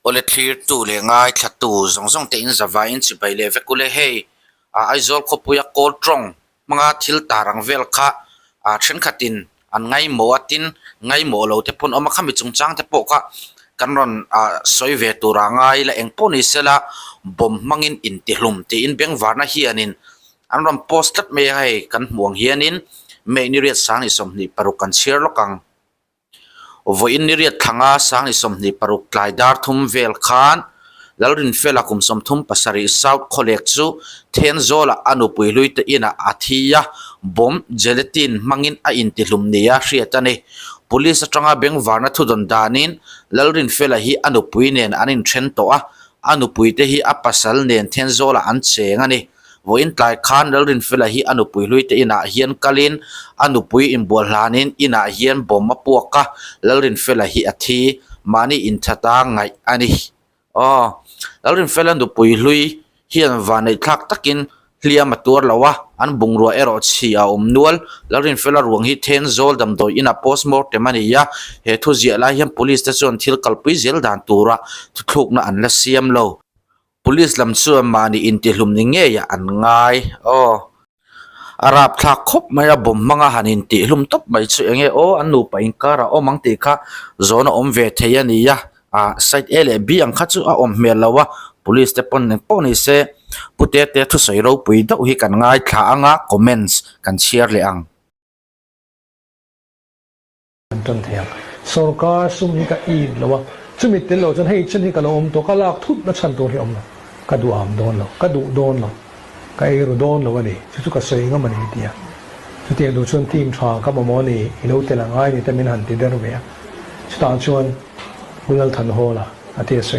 ole thlir tu le ngai thatu zongzong te in zawain chi bai le vekule hei aizol khopuya kol trong manga thil tarang vel kha then khatin an ngai mo atin ngai mo lo te pon oma khami chungchang te po kha kanron soi ve tura ngai la engpo ni sela bom mangin in ti hlum ti in beng warna hi anin anron postat me hai kan muang hianin me ni riat sang ni som ni parukan share lokang voin ni riat thanga sang ni som ni paruk klaidar thum vel khan lalrin fela kum som thum pasari south collect chu then zola anu puilui te ina athia bom gelatin mangin a in ti hlum nia hriatani police atanga beng warna thudon danin lalrin fela hi anu puinen anin then to a anu puite hi apasal nen then zola an chengani voin tlai khan lalrin fela hi anu puilui te ina hian kalin anu pui in bolhanin ina hian bom mapuaka lalrin fela hi athi mani in thata ngai ani lalrin fela nu puilui hian vanai thak takin hliam atur lawa an bungrua ero chia nual lalrin fela ruang hi then zol dam doi ina postmortem ania he thu zia la hian police station thil kalpui zel dan tura thuk na an la siam lo police lam chu mani in ti hlum ni nge ya an ngai arab thak khop maya bom manga hanin ti hlum top mai chu enge an nu pa in kara mang ti kha zona ve theyani ya site ele bi ang kha chu om mel lawa police te pon ne poni se pute te thu soi ro pui do hi kan ngai tha anga comments kan share le ang ton thea sarkar sum ni ka I lawa chumi tel lo jan hei chen hi ka lo om to ka lak thut na chan to hi om lo ka du am don lo ka du don lo ka I ru don lo ni chu ka sei nga mani tia chu te do chon team tha ka mo ni ilo te la ngai ni te min han ti der ve chu ta chon gunal than ho la ate se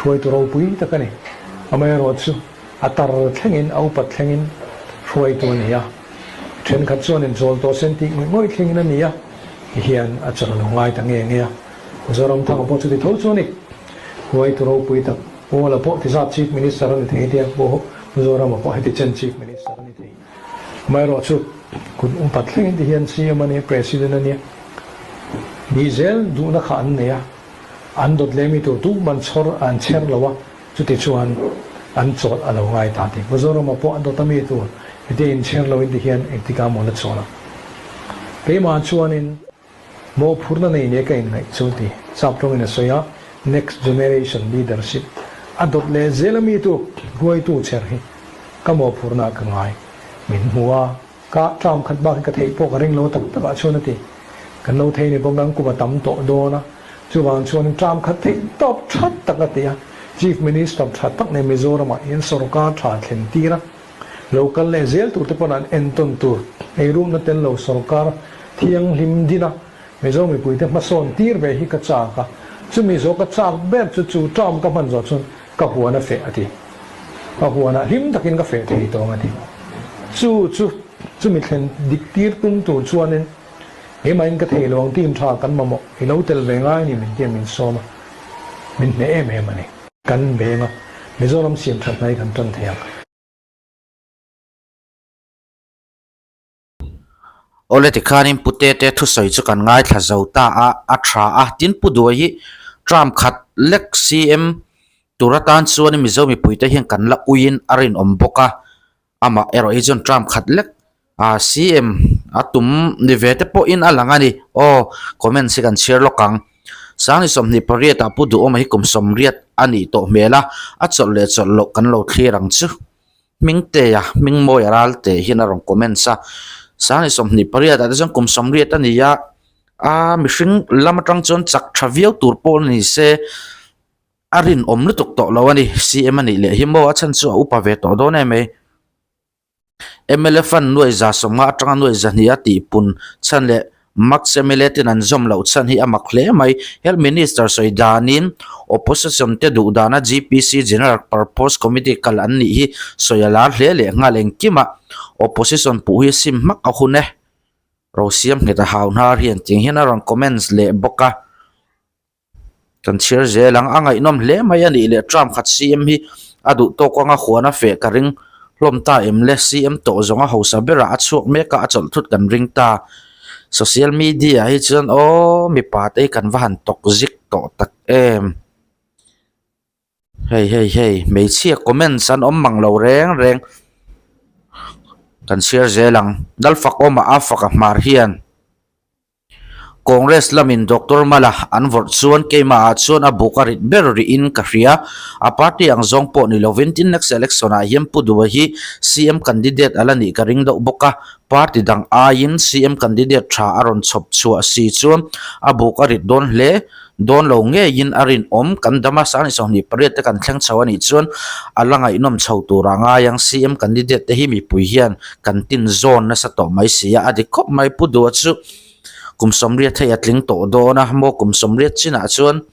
roi to ro pui ta ka ni amai ro chu atar thlengin au pat thlengin roi to ni ya then khat chon en zol to sen ti ngoi thlengin ani ya hian a chal lo ngai ta nge nge zoram thang po chu ti thol chu ni roi to ro pui ta ola po ti sa chief minister ni the dia bo zoram po he ti chen chief minister ni the mai ro chu kun pat thlengin ti hian CM ani president ani diesel du na khan ne ya an dot lemi to tu man chor an cher lawa chu ti chuan an chot alo ngai ta ti bozoro ma po an dot mi tu ite in cher lo in di hian ektika mo na chona pe ma chuan in mo phurna nei ne ka in ngai chu ti chaprong in soya next generation leadership adot le zelami tu huai tu cher hi ka mo phurna ka ngai min huwa ka tram khat ba ka thei po ka ring lo tak tak a chona ti kan lo thei ni bong nang ku ba tam to do na chu wang chuan tram khat thei top that tak atia chief minister that tak ne mizoram in sarkar tha thlen tira local le zel tu te ponan enton tu ei room na ten lo sarkar thiang lim dina mizoram mi puite ma son tir ve hi ka cha ka chu mi zo ka cha ber chu tram ka man zo chun ka huana fe ati ka huana lim takin ka fe thei to ngati chu mi thlen dik tir tum tu chuanin he main ka thei long tim tha kan mamo hilo tel ve ngai ni min tiam min soma min ne em mani kan benga mizoram siam that nai kan ton thea ole ti khanin pute te thu soi chu kan ngai thla zauta a thra a tin pu do hi tram khat lek CM turatan chuan mizomi puite hian kan la uin arin omboka ama ero ejon tram khat lek CM atum ni vete po in alangani comment si kan share lokang sangni somni pariata pudu oma hi kum somriat ani to mela a chol le chol lo kan lo thirang chu mingte ya mingmo yaral te hinarong comment sa sangni somni pariata da jong kum somriat ani ya mishing lamatang chon chak thaviau turpol ni se arin omlu tok to lawani CM ani le himo achan chu upa ve to do ne me MLF an nuai za somma atanga nuai zania ti pun chan le max MLF an zom lo chan hi amak hle mai health minister soidanin opposition te du dana GPC general purpose committee kal an ni hi soyala hle le ngaleng kima opposition pu hi sim mak a khune rosiam ngeta hauna rian ting hina ron comments le boka kan share je lang angai nom hle mai ani le tram khat CM hi adu to ko nga khuana fe ka ring lom ta le CM to zonga hosa bera achuk me ka achol thut kan ring ta social media hi chon mi pa te kan van tok zik to tak hey mei chia comment san om mang lo reng kan share zelang dal fak oma afaka mar hian Congress lamin Dr. Mala anvort chuan keima chuan a bukarit berri in kahria a party ang zongpo ni Loventin next election a hiam pudua hi CM candidate alani karing do boka party dang ain CM candidate tha aron chop chua si chuan a bukarit don hle don lo nge yin arin om kan dama sani soni pariat kan thleng chawani chuan alanga inom chho turanga yang CM candidate te hi mi pui hian kan tin zone na sa to mai sia adikop mai pudua chu kum somriat thei atling to do na mo kum somriat china chuan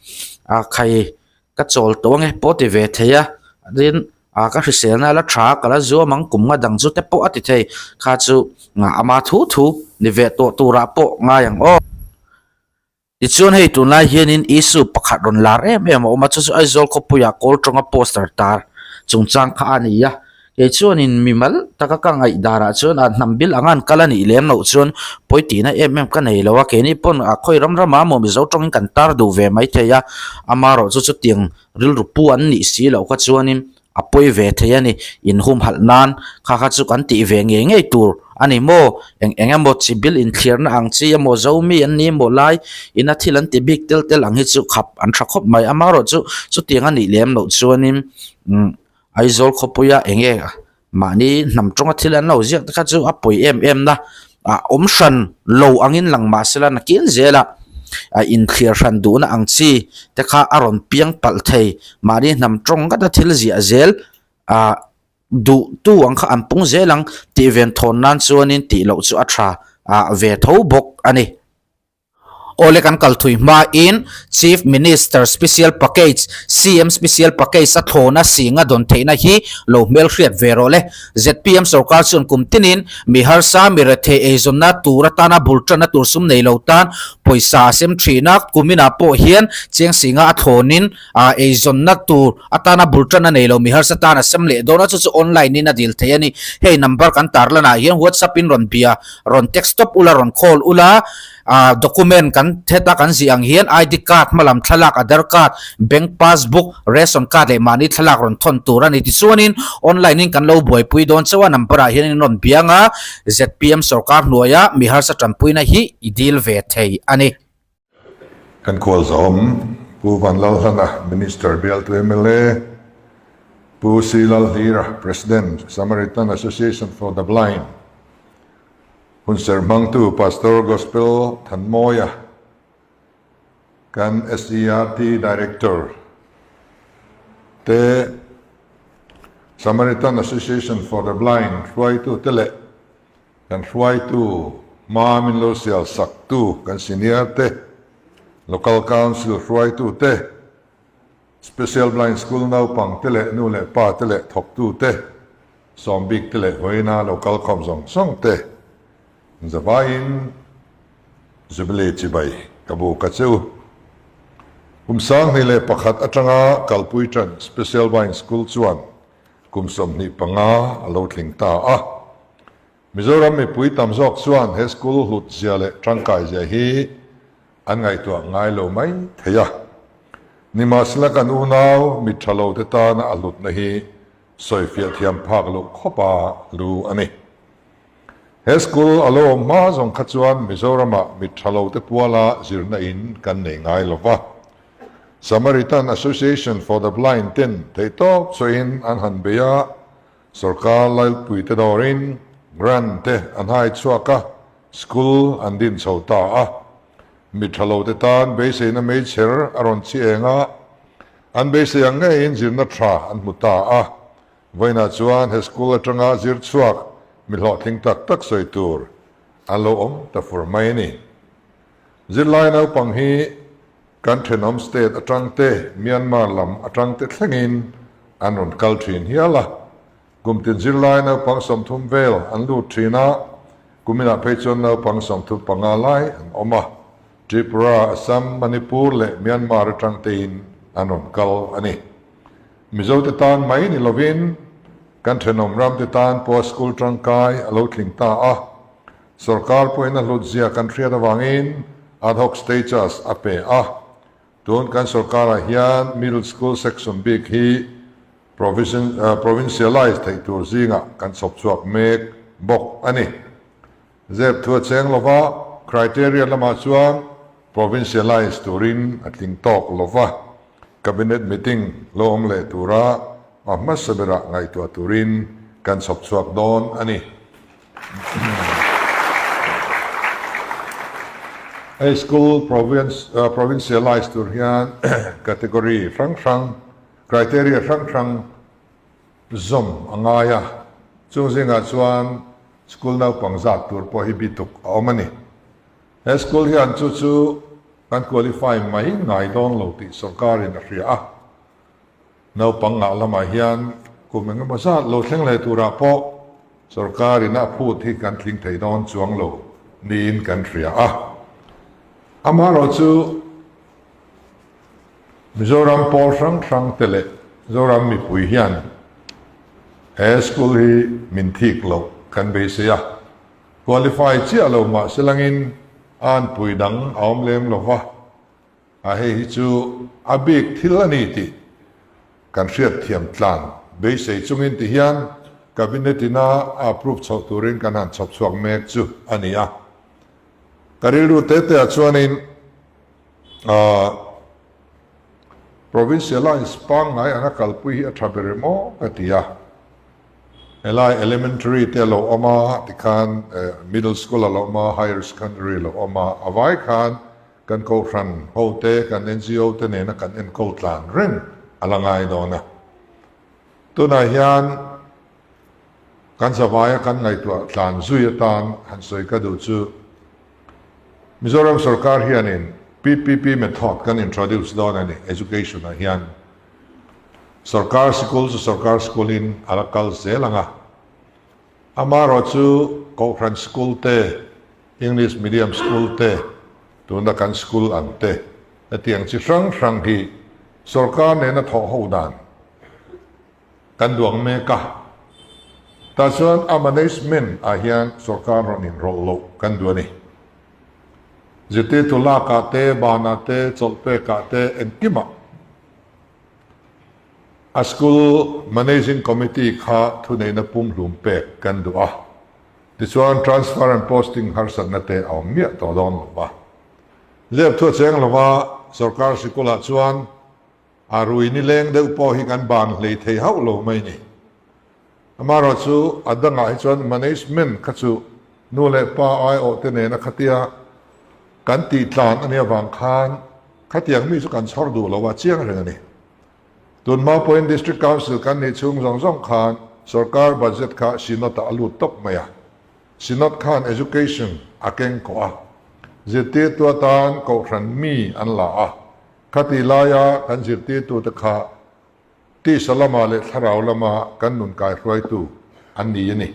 a khai ka chol to nge poti ve theya din a ka hrisena la tha kala zo mang kum nga dang chu te po ati thei kha chu nga ama thu ni ve to tura po nga yang o ti chuan hei tun lai hianin isu pakhat ron lar em o ma chu ai zol khopuya kol tonga poster tar chungchang kha ania ke chuan in mimal taka ka ngai dara chuan a nambil angan kalani lem no chuan poitina em ka nei lawa ke ni pon a khoi ram rama mo mi zo tong kan tar du ve mai theya amaro chu chu tiang ril rupu an ni si lo kha chuanin apoi ve theya ni in hum hal nan kha chu kan ti ve nge ngei tur ani mo engamo chibil in clear na ang chi mo zo mi an ni mo lai ina thilan ti big tel ang hi chu khap an tha khop mai amaro chu tiang ani lem no chuanin aizol khopuya enge mani namchonga thilan lo ziak ka chu apoi em na a omshan lo angin langma sela na kin zela a in clear ran du na angchi te kha aron piang pal thei mani namchong ka da thil zia zel a du tu ang kha ampung zelang ti event thon nan chuanin ti lo chu atha a ve tho bok ani ole kan kalthui ma in chief minister special package CM special package a thona singa don theina hi lo mel hriat verole ZPM sarkar chun kumtinin miharsa mirathe ezonna turatana bultana tursum nei lotan poisa sem thina kumina po hian cheng singa a thonin a ezonna tur atana bultana nei lo miharsa tana semle dona chu online ni na dil theyani hey number kan tarlana hian WhatsApp in ron bia ron text stop ula ron call ula document kan theta kan siang hian ID card malam thalak Aadhaar card bank passbook ration card le mani thalak ron thon turani ti chuanin online in kan lo boi pui don chawa number a hian ron bianga ZPM sarkar hnuaya mihar sa tampuina hi idil ve thei ani kan call zom pu van lalhana minister bial to MLA pu silal hira president Samaritan Association for the Blind Hunser Mangtu Pastor Gospel Thanmoya kan SERT Director te Samaritan Association for the Blind try to tele kan try to Mamin Lucial Saktu kan senior te local council try to te special blind school now pang tele nule pa tele thok tu te sombik tele hoina local comsong song te Zabain Zubile Chibai Kabu Kachu Kumsang nile pakhat atanga kalpuitran special blind school chuan kumsom ni panga alo thlingta a Mizoram mi pui tamzok chuan he school hlut ziale trangkai je hi an ngai tu ngai lo mai theya nimasla kan unaw mi thalo te ta na alut na hi soifia thiam phak lo khopa lu ani he school alo ma zong khachuan Mizorama mi thalo te puala zirna in kan nei ngai lova Samaritan Association for the Blind ten they talk so in an hanbeya sarkar lail puite dorin grant te an hai chuaka school an din chota a mi thalo te tan base na me cher aron chi enga an base anga in zirna thra an muta a voina chuan he school atanga zir chuak mi lo thing tak soi tur alo om ta formai ni zirlai nau pang hi kan Thenom state atangte Myanmar lam atangte thlengin anon kalthin hiala gumtin zirlai nau pang somthum vel an lu thina kumina pechon nau pang somthum pangalai an oma Tripura Assam Manipur le Myanmar atangte in anon kal ani mizo te tan mai ni lovin kan Thenom ram te tan po school trangkai alo thlingta a sarkar po ina lutzia kan thria da wangin ad hoc status ape a tun kan sarkar hian middle school section big hi provincialized thei tur zinga kan sop chuak mek bok ani zep thua cheng lova criteria lama chuan provincialized turin atling tok lova cabinet meeting lom le tura ahmas sabera ngai tu turin kan sop chuak don ani a school provincialized tur hian category frang criteria frang zom angaya chungzinga chuan school nau pangzat tur prohibituk omani a school hian chu kan qualify mai ngai don lo ti sarkarin ria nau panga lama hian kumenga masa lo thleng le tura po sarkarin a phut hi kan thling thei don chuang lo nin kan ria amaro chu Mizoram Paul Frang tele Mizoram mi pui hian a school hi min thik lo kan be sia qualify chia lo ma selangin an pui dang aom lem lova a he hi chu abik thil ani ti kan hriat thiam tlan be sei chungin ti hian cabinet ina approve chho turin kan han chop chuak mek chu ania kariru te chuanin provincialized pang ngai ana kalpui hi athaberemo atia elai elementary te lo oma tikhan middle school lo oma higher secondary lo oma avai khan kan ko ran hote kan NGO te ne na kan en ko tlan ren alangai dona tuna hian kan savaya kan ngai tu tlan zui tan han soi ka du chu Mizoram sarkar hianin PPP method kan introduce don ani education hian sarkar school in alakal zelanga amaro chu Cochrane school te English medium school te tunda kan school ante atiang chi rang hi sarkar ne na tho ho dan kan duang me ka ta chuan a management a hian sarkar ron in rol lo kan duani zete tula ka te bana te cholpe ka te enkima a school managing committee kha thunei na pum hlum pe kan dua ti chuan transfer and posting harsat na te aw mia to don ba lep thu cheng lova sarkar sikula chuan arui ni leng de po hi kan ban hlei thei hau lo mai ni amaro chu adanga hi chuan management kha chu nu le pa ai o te ne na khatia kan ti tlan ania wang khan khatiang mi chu kan chhor du lo wa chiang reng ani tunma point district council kan ni chung zong khan sarkar budget kha sinota alu top maya sinot khan education akeng ko a zete to tan ko ran mi an la a khati laya kan zirti tu ta kha ti salama le tharau lama kan nun kai roi tu an ni ni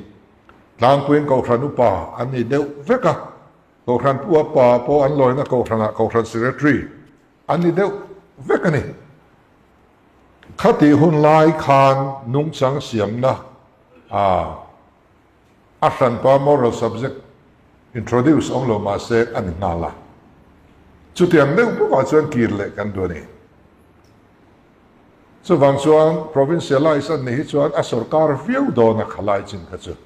tlang puin ko ran upa an ni deu veka Cochrane pua pa po an loi na Cochrane secretary an ni deu vekani khati hun lai khan nung chang siam na a pa moral subject introduce ong lo ma se an ngala chutiang deu pa chuan kir le kan do ni so wang chuan provincialized an ni chuan a sarkar view do na khalai chin ka chu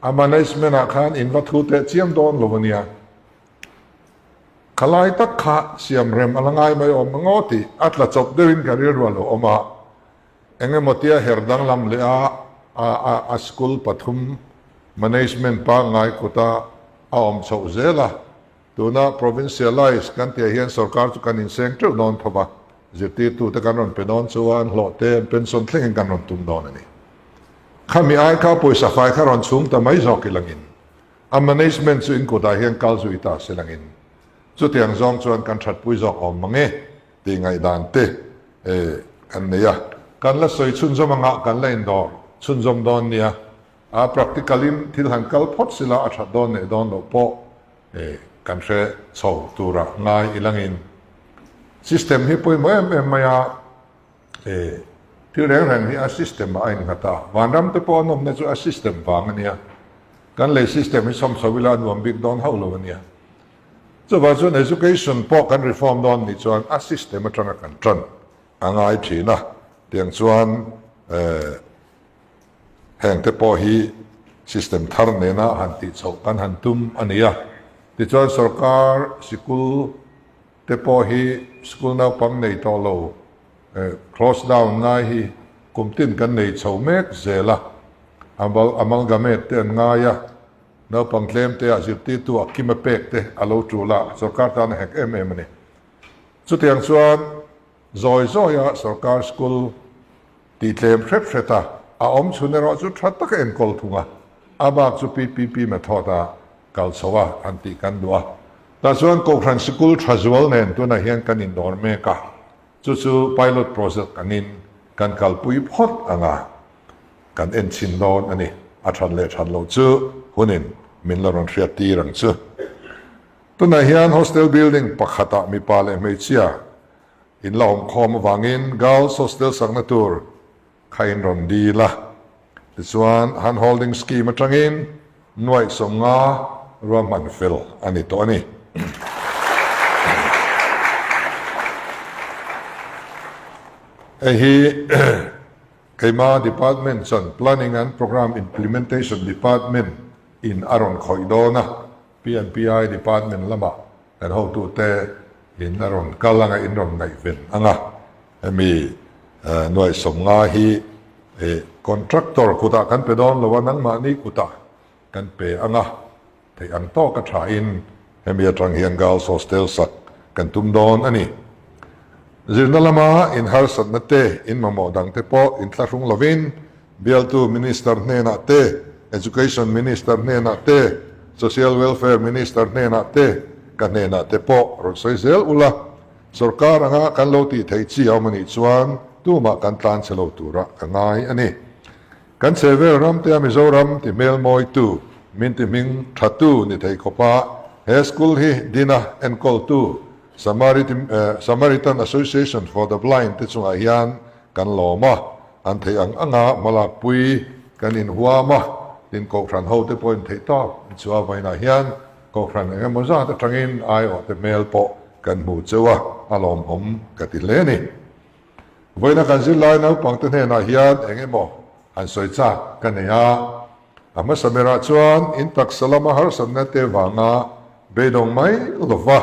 a management a khan in vathu te chiam don lovania khalai tak kha siam rem alangai mai om ngoti atla chop derin career walo oma engemotia herdang lam le a school pathum management pa ngai kota a om chho zela tuna provincialized kan te hian sarkar chu kan in seng tru non thoba zeti tu te kan ron pedon chuan hlote pension thleng kan ron tum don ani khami ai kha poisa fai kha ron chung ta mai zok ilangin a management chu in ko da hian kal zui ta selangin chu tiang zong chuan kan that pui zok om mange ti ngai dan te kan neya kan la soi chun zomanga kan la indor chun zom don nia a practicalin thil han kal phot sila a that don ne don lo po kan se chho tura ngai ilangin system hi poi em maya Thil reng hi a system a in ngata wanram te po nom na chu a system wang ania kan le system hi som sawila nuam big don haulo ania so ba chuan education po kan reform don ni chuan a system atanga kan tran angai thina tiang chuan heng te po hi system thar ne na han ti chho kan han tum ania ti chuan sarkar school te po hi school na pang nei to lo close down ngai hi kumtin kan nei chho mek zela amalgamate te nga ya no pang claim te azirti tu akima pek te alo trula sarkar tan hek ni chu tiang chuan zoi ya sarkar school ti claim pheta a om chune ro chu that tak en kol thunga abak chu ppp ma thoda kal chowa anti kan dua ta chuan Cochrane school thazwal nen tu na hian kan in dor me ka chu pilot project kanin kan kalpui phot anga kan en chin lon ani a than lo chu hunin min la ron hriat ti rang chu tu na hian hostel building pakhata mi pale meichia in la hom khom wangin girls hostel sangna tur khain ron di la chuan han holding scheme atangin nuai somnga roman fel ani to ani hi Kaima department son planning and program implementation department in aron khoidona PNPI department lama and how to te in aron kalanga in ron ngai ven anga mi noi somnga hi contractor kuta kan pe don lawan ang ma ni kuta kan pe anga thei ang to ka tha in mi atang hian girls hostel sak kan tum don ani zirnalama in harsat na te in mamodang te po in tlarung lovin bial tu minister ne na te education minister ne na te social welfare minister ne na te kan ne na te po rosoi zel ula sarkar anga kan lo ti thei chi amani chuan tu ma kan tlan chelo tura angai ani kan seve ram te mizoram ti mel moi tu min ti ming thatu ni thei khopa he school hi dina en kol tu Samaritan Association for the Blind te chunga hian kan loma an thei anga malak pui kan in huama tin Cochrane ho te point thei to chuwa vaina hian Cochrane enge moza ta tangin ai o te mel po kan mu chewa alom om katile ni voina kan zil lai nau pang te na hian enge mo an soi cha kan ya ama samera chuan in tak salama har sanna te wanga bedong mai lova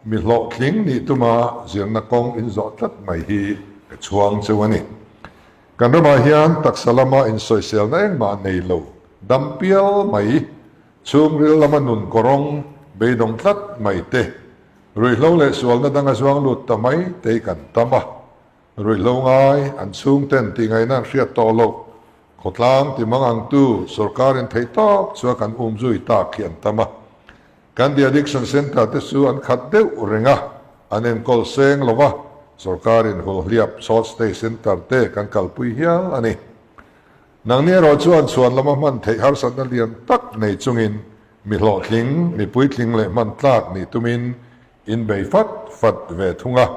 mi lo kling ni tuma zirna kong in zo tat mai hi ka chuang chewani kan rama hian tak salama in social na eng ma nei lo dampial mai chung ril lama nun korong bedong tlat mai te rui lo le sual na danga zuang lut tamai te kan tama rui lo ngai an chung ten ti ngai na hriat to lo khotlang ti mangang tu sarkar in thei tok chua kan zui ta khian tama kan di addiction center te su an khat deu renga anen kol seng lova sarkar in hol hliap salt stay center te kan kalpui hial ani nang ne ro chuan lama man thei har san lian tak nei chungin mi hlo thling mi pui thling le man tlak ni tumin in bei fat ve thunga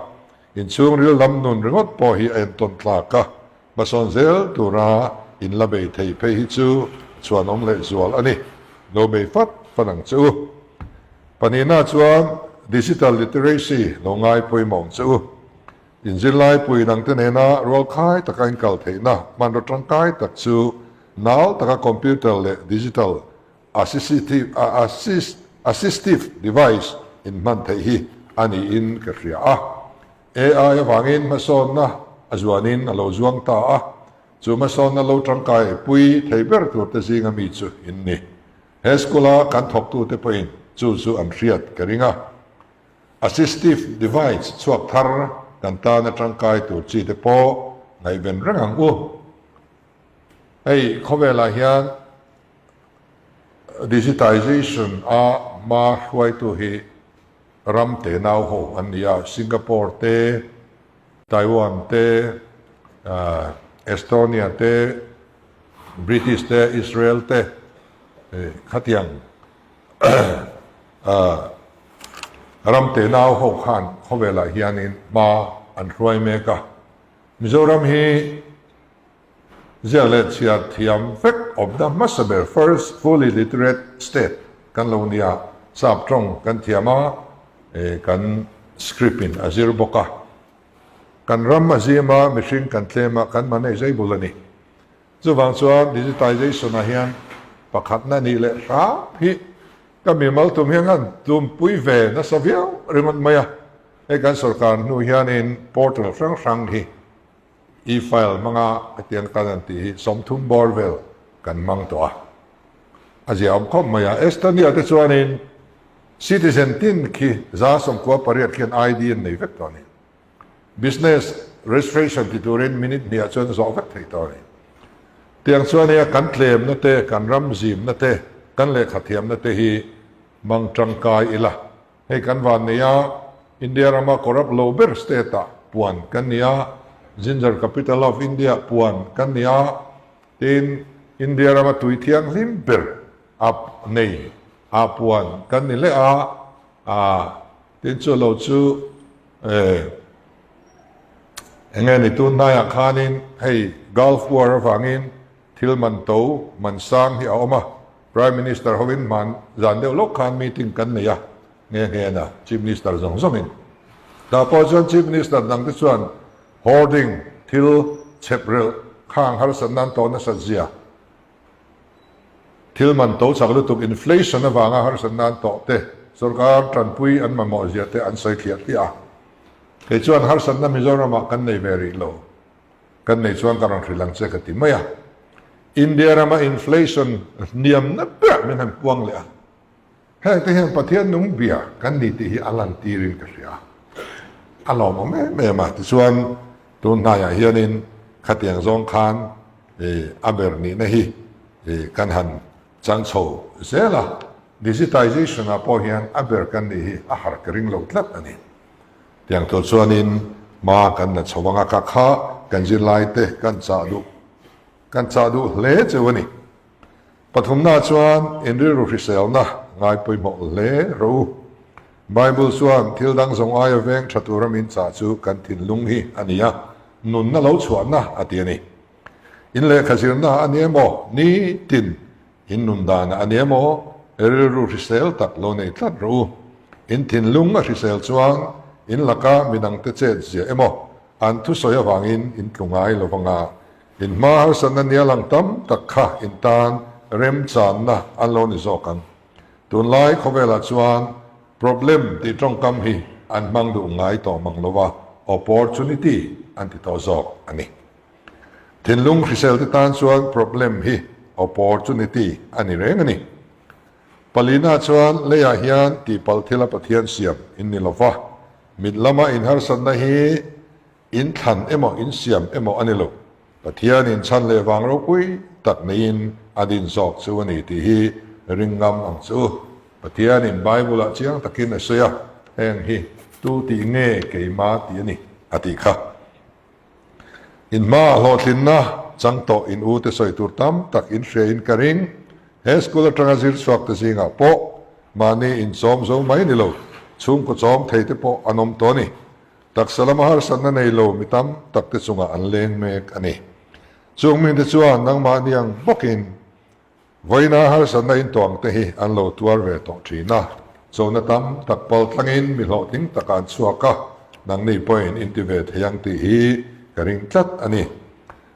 in chung ril lam nun ringot po hi en ton tlaka bason zel tura in la bei thei pe hi chu chuan om le zual ani no bei fat fanang chu panina chuan digital literacy lo ngai poi mong chu in zilai pui nang te na rol khai takain kal theina man ro tangkai tak chu naw taka computer le digital assistive device in man thei hi ani in ka ria AI wangin mason na azwanin alo zuang ta chu mason na lo tangkai pui theiber tu te zinga mi chu inni heskula kan thok tu te poin chu an hriat karinga assistive device chuak thar kan ta na tangkai tu chi te po ngai ben rangang u ei khowela hian digitization ma hwai tu hi ram te nau ho ania Singapore te Taiwan te Estonia te British te Israel te khatiang ram te nau ho khan khowela hianin ma an hruai meka Mizoram hi zelet siat thiam fek of the Masaber first fully literate state kan lo nia sap trong kan thiama kan script in azir boka kan ram azima machine kan tlema kan manai zai bulani chuwang chuan digitization a hian pakhat na ni le ra hi kami mal tum hian tum pui ve na savia ringon maya kan sarkar nu hian in portal sang hi e-file mga atian kanan ti somthum borvel kan mang to azia om khom maya estonia te chuan in citizen tin ki za som ko pariat khian id nei vek to ni business registration ti turin minute ni a chuan zo vek thei to ni tiang chuan ya kan claim na te kan ram zim na te kan le khathiam na te hi mang tangkai ila hei kan wan nia india rama corrupt lower state ta puan kan nia ginger capital of india puan kan nia tin india rama tui thiang lim ber up nei a puan kan ni le a tin chu lo chu engen ni tu na ya khanin hei gulf war awangin thil man to man sang hi awma prime minister hovin man zan deu lok khan meeting kan ne ya nge na chief minister zong in da po chuan chief minister nang te chuan hoarding thil cheprel khang har san nan to na sajia thil man to chaklu tuk inflation awanga har san nan to te sarkar tranpui an ma mo zia te an sai khiat ti a ke chuan har san na mizoram kan nei very low kan nei chuan karang thrilang che ka ti maya india rama inflation niam na pa men han puang le a ha te hian pathian nung bia kan ni ti hi alan tirin ka ria alo mo me ma ti chuan tun na ya hianin khatiang zong khan aber ni na hi kan han chang chho zela digitization a po hian aber kan ni hi a har kring lo tlat ani tiang to chuanin ma kan na chawanga ka kha kan ji lai te kan cha du le chewani pathum na chuan enri ru hrisel na ngai poi mo le ro bible chuan thil dang zong ai aveng thaturam in cha chu kan thin lung hi ania nun na lo chuan na atiani in le khazir na aniemo ni tin in nun dan aniemo enri ru hrisel tak lo nei tlat ro in thin lung a hrisel chuan in laka minang te che zia emo an thu soya wangin in tlungai lovanga in ma har san na nia lang tam takha in tan rem chan na an lo ni zokan tun lai khowela chuan problem ti trong kam hi an mang du ngai to mang lova opportunity an ti to zok ani thin lung hrisel te tan chuan problem hi opportunity ani reng ani palina chuan leya hian ti pal thila pathian siam in ni lova midlama in har san na hi in than emo in siam emo anilo pathian in chan le wang ro pui tak nein adin zok chu ani ti hi ringam ang chu pathian in bible a chiang takin a soya heng hi tu ti nge ke ma ti ani ati kha in ma lo thin na chang to in u te soi tur tam tak in she in karing he school trangazir swak te singa po mani in som zo mai ni lo chung ko chom thei te po anom to ni tak salama har san na nei lo mitam tak te chunga an leng mek ani chung min te chuan nang ma niang bokin voina har san na in tong te hi an lo tuar ve to thina so na tam tak pal tlangin mi lo ting takan chuaka nang nei point in ve theyang ti hi karing tlat ani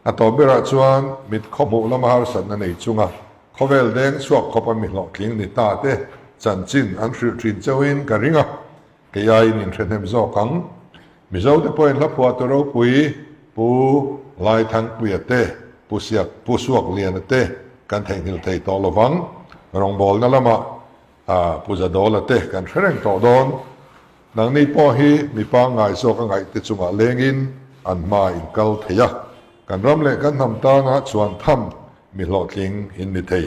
atobera chuan mit khomu lama har san na nei chunga khovel deng chuak khopa mi lo tling ni ta te chan chin an hri thin chawin karinga ke ai nin threnem zo kang mi zo te point la phua to ro pui pu lai thang pui ate pu siak pu suak lian ate kan theng hil thei to lowang rong bol na lama pu za dol ate kan threng to don nang ni po hi mi pa ngai so ka ngai te chunga lengin an ma in kal theya kan ram le kan ham ta nga chuan tham mi lo tling in ni thei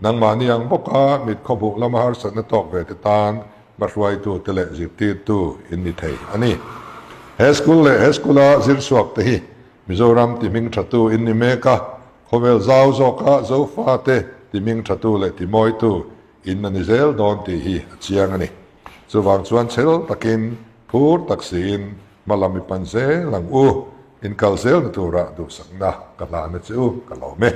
nang ma niang boka mit khobu lama har san na tok ve te tan ba ruai tu tele zip ti tu in ni thei ani he school zir suak te hi mizoram ti ming thatu in ni meka khovel zau zo ka zo fa te ti ming thatu le ti moi tu in na nizel don ti hi chiang ani so wang chuan chel takin phur taksin malami panze lang u in kalzel na tu ra du sakna kala na chu kalo me